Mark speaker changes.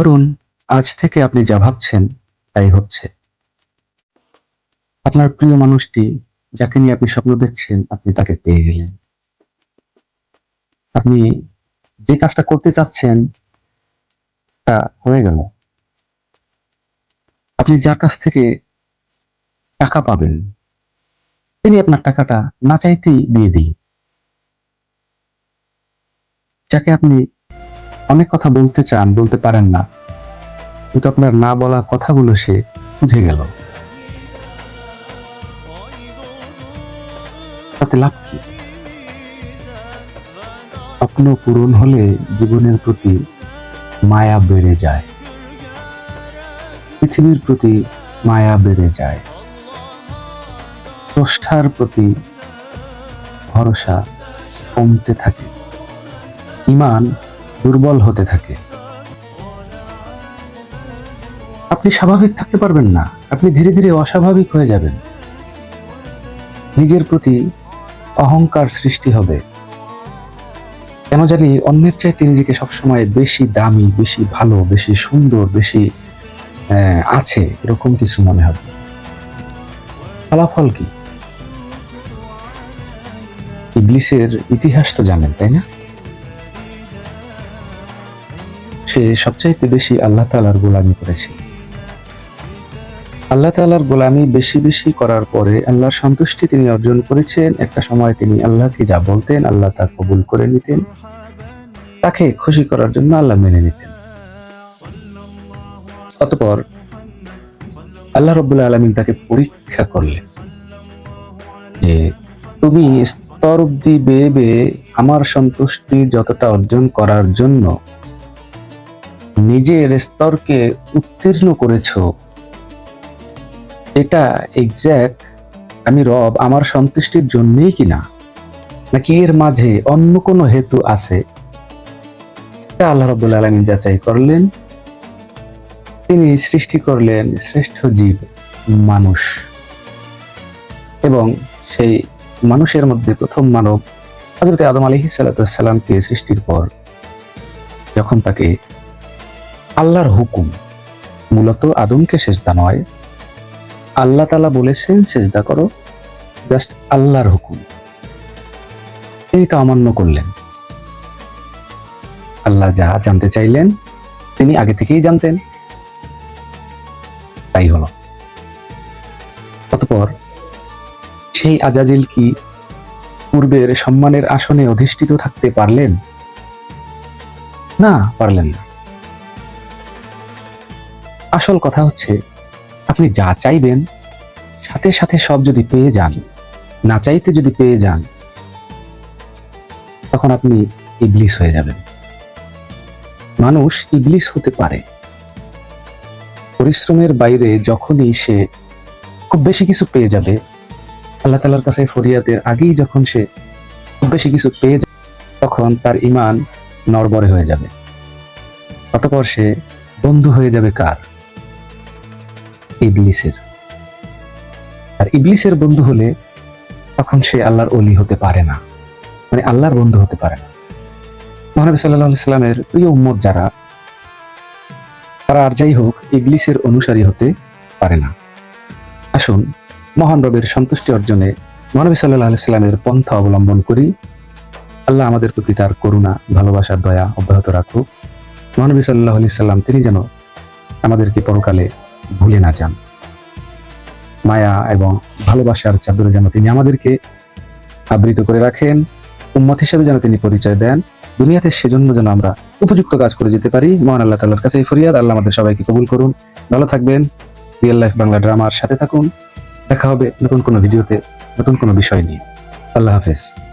Speaker 1: ধরুন, আজ থেকে আপনি যা ভাবছেন তাই হচ্ছে। আপনার প্রিয় মানুষটি, যাকে নিয়ে আপনি স্বপ্ন দেখছেন, আপনি তাকে পেয়ে গেলেন। আপনি যে কাজটা করতে চাচ্ছেন তা হয়ে গেল। আপনি যার কাছ থেকে টাকা পাবেন, তিনি আপনার টাকাটা না চাইতেই দিয়ে দিই। যাকে আপনি অনেক কথা বলতে চান, বলতে পারেন না, কিন্তু আপনার না বলা কথাগুলো সে বুঝে গেল। তাতে লাভ কি? স্বপ্ন পূরণ হলে জীবনের প্রতি মায়া বেড়ে যায়, পৃথিবীর প্রতি মায়া বেড়ে যায়, স্রষ্টার প্রতি ভরসা কমতে থাকে, ঈমান দুর্বল হতে থাকে। আপনি স্বাভাবিক থাকতে পারবেন না, আপনি ধীরে ধীরে অস্বাভাবিক হয়ে যাবেন। নিজের প্রতি অহংকার সৃষ্টি হবে। কেন জানি অন্যের চাইতে নিজেকে সবসময় বেশি দামি, বেশি ভালো, বেশি সুন্দর, বেশি আছে এরকম কিছু মনে হবে। ফলাফল কি? ইবলিসের ইতিহাস তো জানেন, তাই না? সে সবচাইতে বেশি আল্লাহ তাআলার গোলামি করেছে। আল্লাহ তাআলার গোলামি বেশি বেশি করার পরে আল্লাহর সন্তুষ্টি তিনি অর্জন করেছেন। একটা সময় তিনি আল্লাহকে যা বলতেন আল্লাহ তা কবুল করে নিতেন, তাকে খুশি করার জন্য আল্লাহ মেনে নিতেন। অতঃপর আল্লাহ রাব্বুল আলামিন তাকে পরীক্ষা করলেন যে তুমি স্তর অব্দি বেয়ে বেয়ে আমার সন্তুষ্টি যতটা অর্জন করার জন্য নিজের স্তরকে উত্তীর্ণ করেছো, এটা এক্সাক্ট আমি রব আমার সন্তুষ্টির জন্যই কিনা, নাকি এর মাঝে অন্য কোনো হেতু আছে? এটা আল্লাহ রাব্বুল আলামিন যাচাই করলেন। তিনি সৃষ্টি করলেন শ্রেষ্ঠ জীব মানুষ, এবং সেই মানুষের মধ্যে প্রথম মানব হযরত আদম আলাইহিস সালামকে সৃষ্টির পর যখন তাকে আল্লাহর হুকুম, মূলত আদমকে সেজদা নয়, আল্লাহ তাআলা বলেছেন সেজদা করো, জাস্ট আল্লাহর হুকুম, তিনি তা অমান্য করলেন। আল্লাহ যা জানতে চাইলেন তিনি আগে থেকেই জানতেন, তাই হলো। অতঃপর সেই আজাজিল কি পূর্বের সম্মানের আসনে অধিষ্ঠিত থাকতে পারলেন? না, পারলেন না। আসল কথা হচ্ছে, আপনি যা চাইবেন সাথে সাথে সব যদি পেয়ে যান, না চাইতে যদি পেয়ে যান, তখন আপনি ইবলিস হয়ে যাবেন। মানুষ ইবলিস হতে পারে পরিশ্রমের বাইরে। যখনই সে খুব বেশি কিছু পেয়ে যাবে, আল্লাহ তাআলার কাছে ফরিয়াদের আগেই যখন সে খুব বেশি কিছু পেয়ে যাবে, তখন তার ঈমান নড়বড়ে হয়ে যাবে। অতঃপর সে বন্ধু হয়ে যাবে কার? ইবলিসের। আর ইবলিসের বন্ধু হলে তখন সে আল্লাহর ওলি হতে পারে না, মানে আল্লাহর বন্ধু হতে পারে না। মহানবী সাল্লাল্লাহু আলাইহি সাল্লামের প্রিয় উম্মত যারা, তারা আর যাই হোক ইবলিসের অনুসারী হতে পারে না। আসুন মহান রবের সন্তুষ্টি অর্জনে মহানবী সাল্লাল্লাহু আলাইহি সাল্লামের পন্থা অবলম্বন করি। আল্লাহ আমাদের প্রতি তার করুণা, ভালোবাসার দয়া অব্যাহত রাখুক। মহানবী সাল্লাল্লাহু আলাইহি সাল্লাম তিনি যেন আমাদেরকে পরকালে ভুলে না যান। মায়া এবং ভালোবাসার চাদরে যেন তিনি আমাদেরকে আবৃত করে রাখেন। উম্মত হিসেবে যেন তিনি পরিচয় দেন। দুনিয়াতে সেজন্য যেন আমরা উপযুক্ত কাজ করে যেতে পারি। মহান আল্লাহ তাআলার কাছে ফরিয়াদ, আল্লাহ আমাদের সবাইকে কবুল করুন। ভালো থাকবেন। রিয়েল লাইফ বাংলা ড্রামার সাথে থাকুন। দেখা হবে নতুন কোনো ভিডিওতে, নতুন কোনো বিষয় নিয়ে। আল্লাহ হাফেজ।